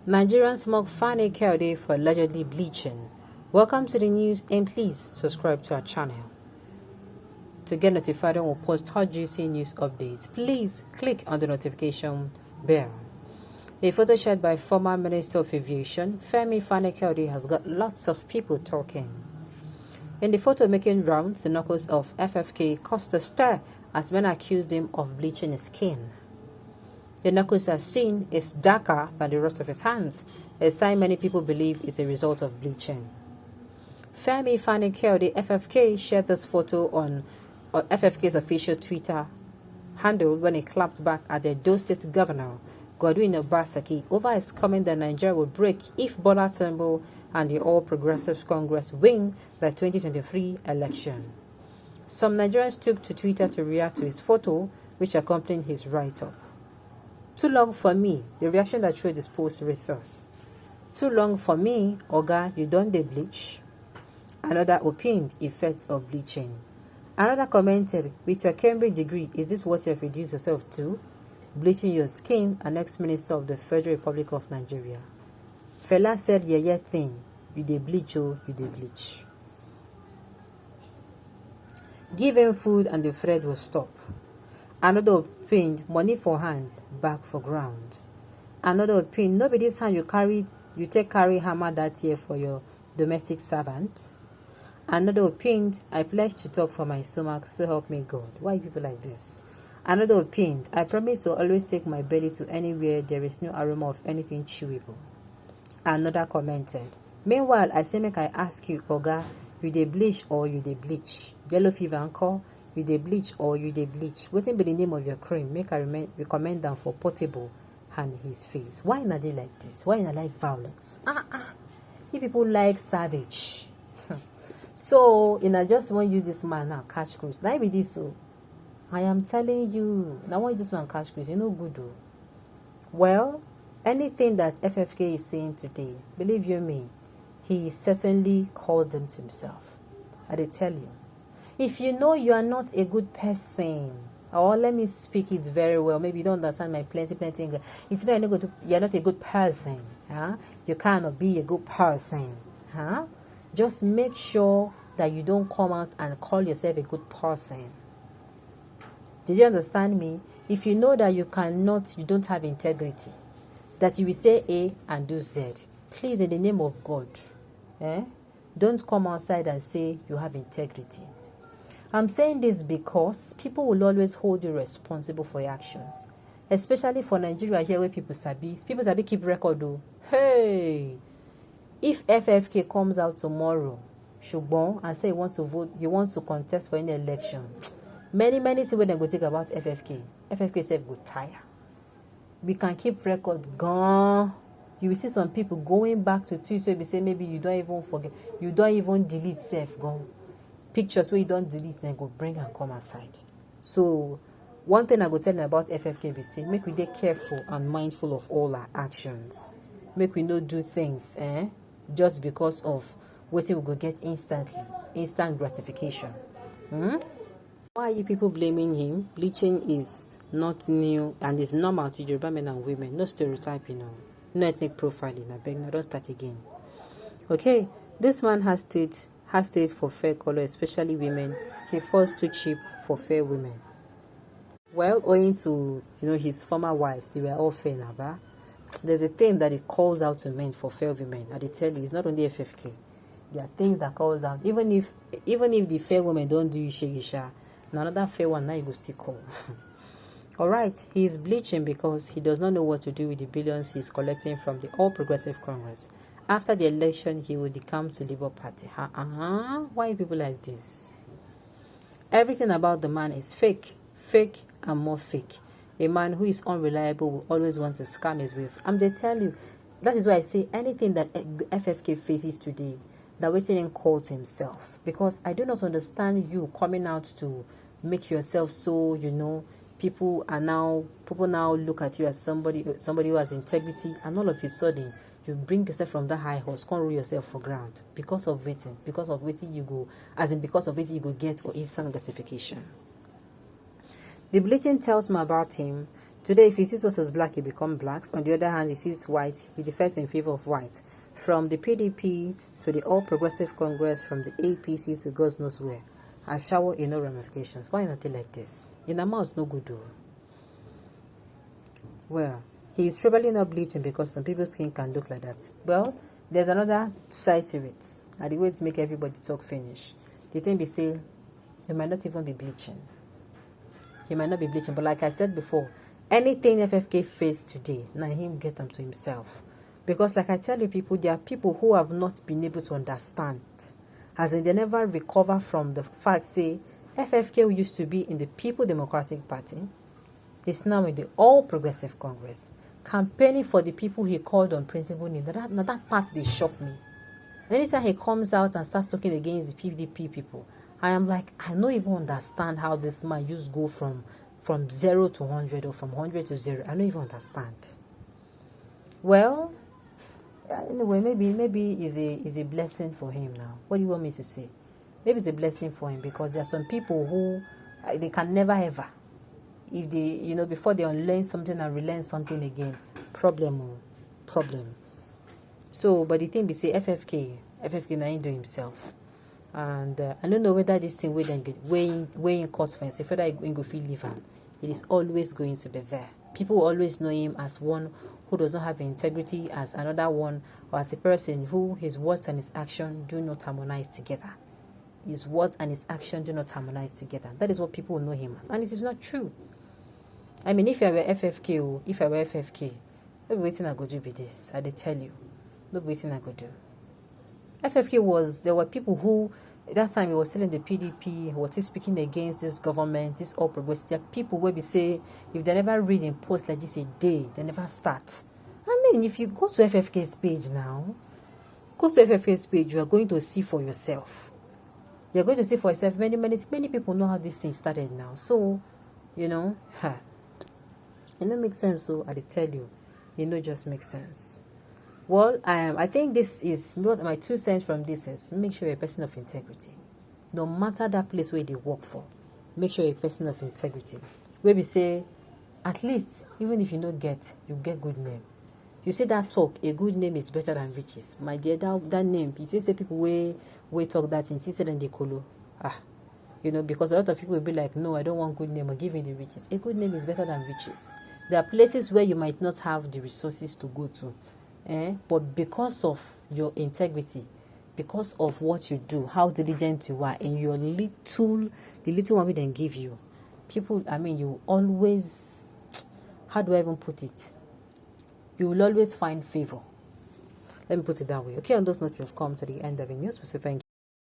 Nigerians mock M0ÇK for allegedly bleaching. Welcome to the news and please subscribe to our channel. To get notified when we post hot juicy news updates, please click on the notification bell. A photo shared by former Minister of Aviation, M0ÇK, has got lots of people talking. In the photo making rounds, the knuckles of FFK caused a stir as men accused him of bleaching his skin. The knuckles as seen is darker than the rest of his hands, a sign many people believe is a result of bleaching. M0ÇK, the FFK, shared this photo on FFK's official Twitter handle when he clapped back at the Edo State Governor, M0ÇK, over his comment that Nigeria will break if Bola Tinubu and the All Progressives Congress win the 2023 election. Some Nigerians took to Twitter to react to his photo, which accompanied his write-up. Too long for me, the reaction that showed this post with us. Too long for me, Oga, you don't dey bleach. Another opined effects of bleaching. Another commented, with your Cambridge degree, is this what you have reduced yourself to? Bleaching your skin, an ex-minister of the Federal Republic of Nigeria. Fela said, yeah thing, you dey bleach, oh, you dey bleach. Give him food and the thread will stop. Another opined, money for hand, back for ground. Another opinion, no be this hand you take carry hammer that year for your domestic servant. Another opinion, I pledge to talk for my stomach, so help me God. Why people like this? Another opinion, I promise to always take my belly to anywhere there is no aroma of anything chewable. Another commented, meanwhile, I say make I ask you, Oga, you dey bleach or you dey bleach? Yellow fever encore? You dey bleach or you dey bleach? Wetin be the name of your cream? Make I recommend them for Portable and his face. Why not they like this? Why not like violence? You people like savage. So, I just want to use this man now, catch cruise. Now be this so. I am telling you, now want this man catch cruise. You know good though. Well, anything that FFK is saying today, believe you me, he certainly called them to himself. I dey tell you. If you know you are not a good person, or let me speak it very well, maybe you don't understand my plenty English. If you know you're not a good person, you cannot be a good person, just make sure that you don't come out and call yourself a good person. Did you understand me? If you know that you don't have integrity, that you will say A and do Z, please, in the name of God, don't come outside and say you have integrity. I'm saying this because people will always hold you responsible for your actions. Especially for Nigeria here where people sabi keep record though. Hey! If FFK comes out tomorrow, Shugbon, and say he wants to vote, he wants to contest for any election, many things when they go think about FFK. FFK said go tire. We can keep record gone. You will see some people going back to Twitter and say maybe you don't even forget, you don't even delete self gone. Pictures where you don't delete and go bring and come aside. So one thing I go tell you about FFK be say make we be careful and mindful of all our actions. Make we not do things just because of what we go get instant gratification. Why are you people blaming him? Bleaching is not new and is normal to Yoruba men and women. No stereotyping, no ethnic profiling. I beg, now don't start again. Okay, this man has stayed for fair color, especially women. He falls too cheap for fair women. Well, owing to his former wives, they were all fair now. There's a thing that it calls out to men for fair women. I tell you, it's not only FFK. There are things that calls out. Even if the fair women don't do Isha, another fair one now you go still call. Alright, he is bleaching because he does not know what to do with the billions he's collecting from the All Progressive Congress. After the election, he will decamp to Labour Party. Why people like this? Everything about the man is fake and more fake. A man who is unreliable will always want to scam his way. They tell you, that is why I say anything that FFK faces today, that waiting and call to himself. Because I do not understand you coming out to make yourself so, people now look at you as somebody who has integrity, and all of a sudden you bring yourself from that high horse, can't roll yourself for ground because of waiting you go, because of waiting you go get or instant gratification. The bleaching tells me about him Today, if he sees what is black, he becomes blacks. On the other hand, he sees white, he defends in favor of white. From the PDP to the All Progressive Congress, from the APC to God knows where. And shower in no ramifications. Why not like this? In a mouth, no good though. Well, he is probably not bleaching because some people's skin can look like that. Well, there's another side to it. And the way to make everybody talk finish. The thing be say, he might not even be bleaching. He might not be bleaching. But like I said before, anything FFK faced today, now him get them to himself. Because like I tell you people, there are people who have not been able to understand. As in they never recover from the fact, say, FFK used to be in the People Democratic Party. He's now in the All Progressive Congress. Campaigning for the people he called on principle need. Now that part, they shock me. Anytime he comes out and starts talking against the PDP people, I am like, I don't even understand how this man used to go from 0 to 100 or from 100 to 0. I don't even understand. Well, anyway, maybe is a blessing for him now. What do you want me to say? Maybe it's a blessing for him because there are some people who they can never ever, if they before they unlearn something and relearn something again, problem. So, but the thing be say FFK now ain't do himself, and I don't know whether this thing will then get weighing cost for himself, whether he go feel liver. It is always going to be there. People always know him as one who does not have integrity, as another one, or as a person who his words and his action do not harmonize together. His words and his action do not harmonize together. That is what people know him as, and it is not true. I mean, if I were FFK, no be waiting I go do be this. I did tell you, no be waiting I go do. There were people who, that time he was telling the PDP, was he speaking against this government, this all progressive. There are people where we say, if they never read in post like this a day, they never start. I mean, if you go to FFK's page now, you are going to see for yourself. You're going to see for yourself. Many people know how this thing started now. So, it don't make sense. So I tell you, just makes sense. Well, I think this is what my 2 cents from this is. Make sure you're a person of integrity. No matter that place where they work for, make sure you're a person of integrity. Where we say, at least, even if you don't get, you get good name. You say that talk, a good name is better than riches. My dear, that name, if you say people way talk that insisted than the colo. Because a lot of people will be like, no, I don't want good name, or give me the riches. A good name is better than riches. There are places where you might not have the resources to go to. But because of your integrity, because of what you do, how diligent you are, and the little one we then give you, people, you always, how do I even put it? You will always find favor. Let me put it that way. Okay, on those notes, you've come to the end of the news. Thank you.